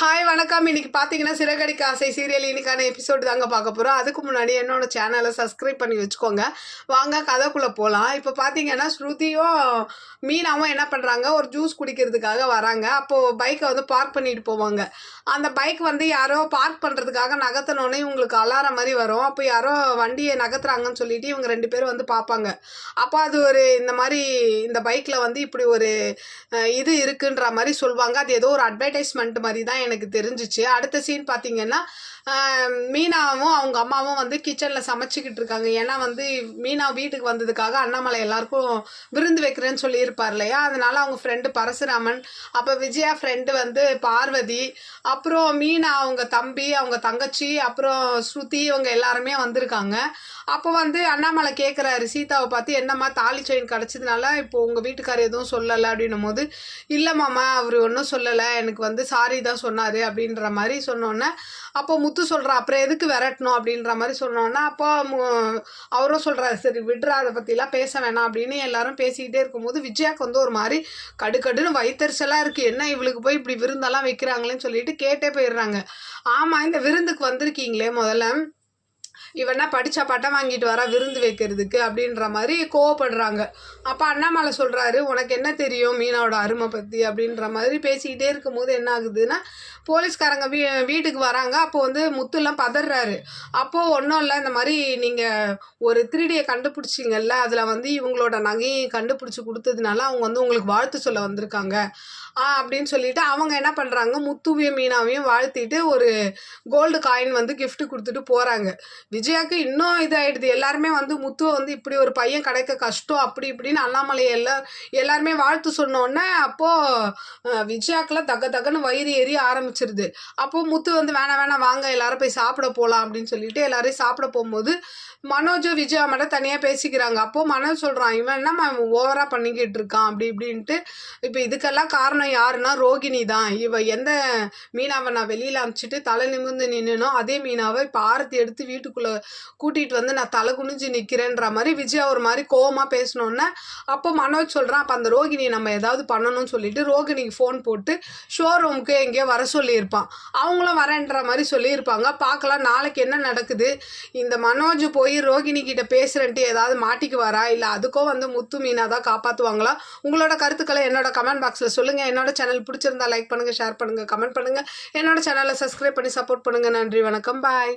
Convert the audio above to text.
Hi வணக்கம். இன்னைக்கு பார்த்தீங்கன்னா சிறகடிக்க ஆசை சீரியல் இன்னைக்கான எபிசோடு தாங்க பார்க்க போகிறோம். அதுக்கு முன்னாடி என்னோட சேனலை சப்ஸ்கிரைப் பண்ணி வச்சுக்கோங்க. வாங்க கதைக்குள்ளே போகலாம். இப்போ பார்த்தீங்கன்னா ஸ்ருதியும் மீனாவும் என்ன பண்ணுறாங்க, ஒரு ஜூஸ் குடிக்கிறதுக்காக வராங்க. அப்போது பைக்கை வந்து பார்க் பண்ணிட்டு போவாங்க. அந்த பைக் வந்து யாரோ பார்க் பண்ணுறதுக்காக நகர்த்தினோடனே இவங்களுக்கு அலாரம் மாதிரி வரும். அப்போ யாரோ வண்டியை நகர்த்துறாங்கன்னு சொல்லிட்டு இவங்க 2 பேரும் வந்து பார்ப்பாங்க. அப்போ அது ஒரு இந்த மாதிரி இந்த பைக்கில் வந்து இப்படி ஒரு இது இருக்குன்ற மாதிரி சொல்லுவாங்க. அது ஏதோ ஒரு அட்வர்டைஸ்மெண்ட் மாதிரி தான் எனக்கு தெரிஞ்சிச்சு. அடுத்த சீன் பார்த்தீங்கன்னா மீனாவும் அவங்க அம்மாவும் வந்து கிச்சனில் சமைச்சிக்கிட்டு இருக்காங்க. ஏன்னா வந்து மீனா வீட்டுக்கு வந்ததுக்காக அண்ணாமலை எல்லாருக்கும் விருந்து வைக்கிறேன்னு சொல்லியிருப்பார் இல்லையா, அதனால அவங்க ஃப்ரெண்டு பரசுராமன், அப்போ விஜயா ஃப்ரெண்டு வந்து பார்வதி, அப்புறம் மீனா அவங்க தம்பி, அவங்க தங்கச்சி, அப்புறம் ஸ்ருதி, இவங்க எல்லாருமே வந்திருக்காங்க. அப்போ வந்து அண்ணாமலை கேட்குறாரு சீதாவை பார்த்து, என்னம்மா தாலி செயின் கிடச்சதுனால இப்போ உங்கள் வீட்டுக்காரர் எதுவும் சொல்லலை அப்படின்னும் போது, இல்லை மாமா அவர் ஒன்றும் சொல்லலை, எனக்கு வந்து சாரி தான் சொன்னார் அப்படின்ற மாதிரி சொன்னோன்னே, அப்போ முத்து சொல்கிறா அப்புறம் எதுக்கு விரட்டணும் அப்படின்ற மாதிரி சொன்னோன்னா, அப்போ அவரும் சொல்கிறாரு சரி விட்றா, அதை பற்றிலாம் பேச வேணாம் அப்படின்னு எல்லாரும் பேசிக்கிட்டே இருக்கும்போது விஜயாவுக்கு வந்து ஒரு மாதிரி கடுக்கடுன்னு வயிற்றுச்சலாக இருக்குது. என்ன இவளுக்கு போய் இப்படி விருந்தெல்லாம் வைக்கிறாங்களேன்னு சொல்லிட்டு கேட்டே போயிடுறாங்க. ஆமாம், இந்த விருந்துக்கு வந்திருக்கீங்களே, முதல்ல இவனா படித்தா பட்டம் வாங்கிட்டு வரா விருந்து வைக்கிறதுக்கு அப்படின்ற மாதிரி கோவப்படுறாங்க. அப்போ அண்ணாமலை சொல்கிறாரு, உனக்கு என்ன தெரியும் மீனாவோட அருமை பற்றி அப்படின்ற மாதிரி பேசிக்கிட்டே இருக்கும்போது என்ன ஆகுதுன்னா, போலீஸ்காரங்க வீட்டுக்கு வராங்க. அப்போ வந்து முத்துலாம் பதறாரு. அப்போது ஒன்றும் இல்லை, இந்த மாதிரி நீங்கள் ஒரு திருடியை கண்டுபிடிச்சிங்கல்ல, அதில் வந்து இவங்களோட நகையும் கண்டுபிடிச்சி கொடுத்ததுனால அவங்க வந்து உங்களுக்கு வாழ்த்து சொல்ல வந்திருக்காங்க அப்படின்னு சொல்லிட்டு அவங்க என்ன பண்ணுறாங்க, முத்துவையும் மீனாவையும் வாழ்த்திட்டு ஒரு கோல்டு காயின் வந்து கிஃப்ட் கொடுத்துட்டு போகிறாங்க. விஜயாவுக்கு இன்னும் இதாகிடுது. எல்லாருமே வந்து முத்துவை வந்து இப்படி ஒரு பையன் கிடைக்க கஷ்டம் அப்படி இப்படின்னு அண்ணாமலை எல்லாருமே வாழ்த்து சொன்னோடனே அப்போது விஜயாக்கெல்லாம் தகன்னு வயிறு எரிய ஆரம்பிச்சிருது. அப்போது முத்து வந்து வேணாம் வாங்க எல்லாரும் போய் சாப்பிட போகலாம் அப்படின்னு சொல்லிட்டு எல்லாரையும் சாப்பிட போகும்போது மனோஜும் விஜயா மட்டும் தனியாக பேசிக்கிறாங்க. அப்போது மனோஜ் சொல்கிறான், இவன் என்னம்மா ஓவராக பண்ணிக்கிட்டு இருக்கான் அப்படி இப்படின்ட்டு. இப்போ இதுக்கெல்லாம் காரணம் யாருன்னா ரோகிணி தான். இவ எந்த மீனாவை நான் வெளியில் அனுப்பிச்சிட்டு தலை நிமிர்ந்து நின்னுனோ அதே மீனாவை இப்போ ஆரத்தி எடுத்து வீட்டுக்குள்ளே கூட்டிகிட்டு வந்து நான் தலை குனிஞ்சு நிற்கிறேன்ற மாதிரி விஜயா ஒரு மாதிரி கோவமாக பேசினோன்னே அப்போ மனோஜ் சொல்கிறான், அப்போ அந்த ரோகிணி நம்ம ஏதாவது பண்ணணும்னு சொல்லிட்டு ரோகிணிக்கு ஃபோன் போட்டு ஷோரூமுக்கு எங்கேயோ வர சொல்லியிருப்பான். அவங்களும் வரேன்ற மாதிரி சொல்லியிருப்பாங்க. பார்க்கலாம் நாளைக்கு என்ன நடக்குது. இந்த மனோஜ் போய் ரோகிணி கிட்ட பேசுறேன்ட்டு ஏதாவது மாட்டிக்குவாரா, இல்லை அதுக்கோ வந்து முத்து மீனா தான் காப்பாற்றுவாங்களா? உங்களோட கருத்துக்களை என்னோட கமெண்ட் பாக்ஸில் சொல்லுங்கள். என்னோட சேனல் பிடிச்சிருந்தா லைக் பண்ணுங்கள், ஷேர் பண்ணுங்கள், கமெண்ட் பண்ணுங்கள். என்னோட சேனலை சப்ஸ்கிரைப் பண்ணி சப்போர்ட் பண்ணுங்கள். நன்றி, வணக்கம், பாய்.